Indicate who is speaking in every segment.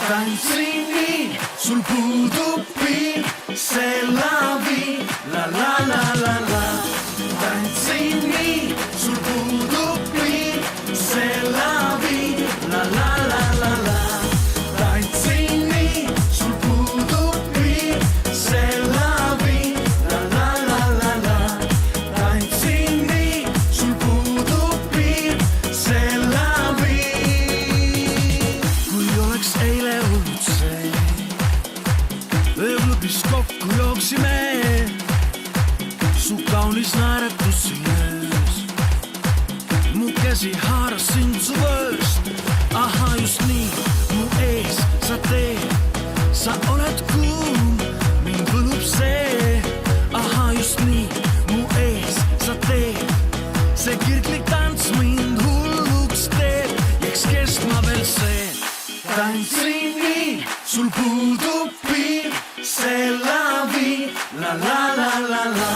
Speaker 1: tantsin nii, sul puudub piir, see lavi, la la la la la. Tantsin nii, sul puudub piir, see lavi, la la la la la. Tantsin nii, sul puudub piir, see lavi, la la la la la. Tantsin nii, sul puudub piir, see lavi. Kui oleks eile olnud see, ööklubis kokku jooksime, su kaunis naeratus silmes, mu käsi haaras sind su vööst. Aha, just nii, mu ees sa teed, sa oled kuum, mind võlub see. Aha, just nii, mu ees sa teed, see kirglik tants mind hulluks teeb, jääks kestma veel see. Tantsin nii, sul puudub piir, see lavi, la la la la la.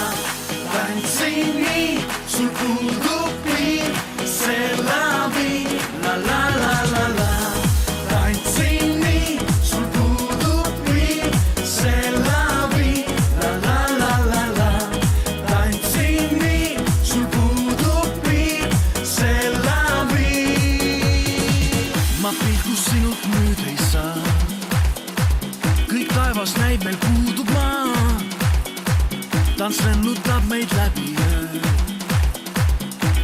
Speaker 1: Tantsin nii, sul puudub piir, see lavi, la la la la la. Tantsin nii, sul puudub piir, see lavi, la la la la la. Tantsin nii, sul puudub piir, see lavi. Ma pilku sinult nüüd ei saa, kõik taevas näib, meil puudub maa. Tants lennutab meid läbi öö,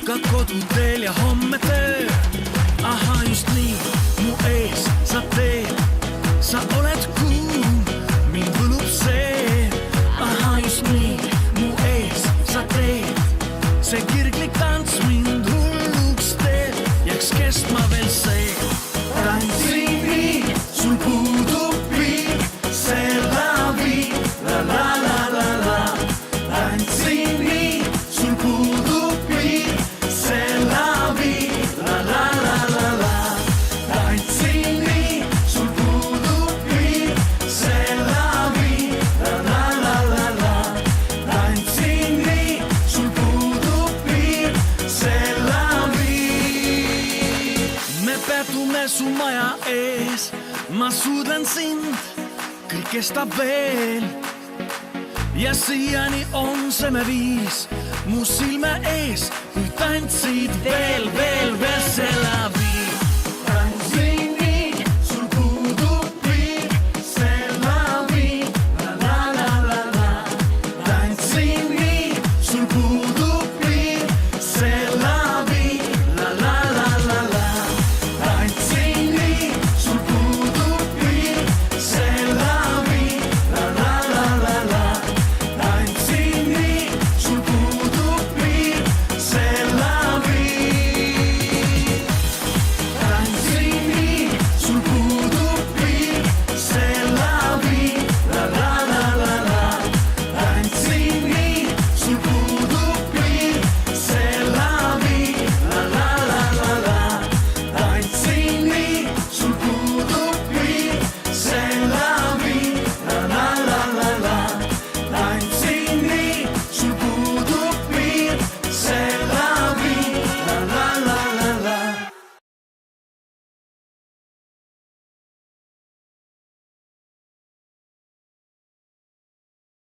Speaker 1: ka koduteel ja homme töö. Aha, just nii, mu ees sa teed, sa oled kuum, mind võlub see. Aha, just nii, mu ees sa teed, see kirglik tants mind hulluks teeb, jääks kestma veel see. Tantsin nii, sul puudub piir, see lavi, la la la la la. Tantsin nii, sul puudub piir, see lavi, la la la la la. Tantsin nii, sul puudub piir, see lavi, la la la la la. Tantsin nii, sul puudub piir, see lavi. Me peatume su maja ees, ma suudlen sind, kõik kestab veel. Ja siiani on see me viis mu silme ees, kui tantsid veel see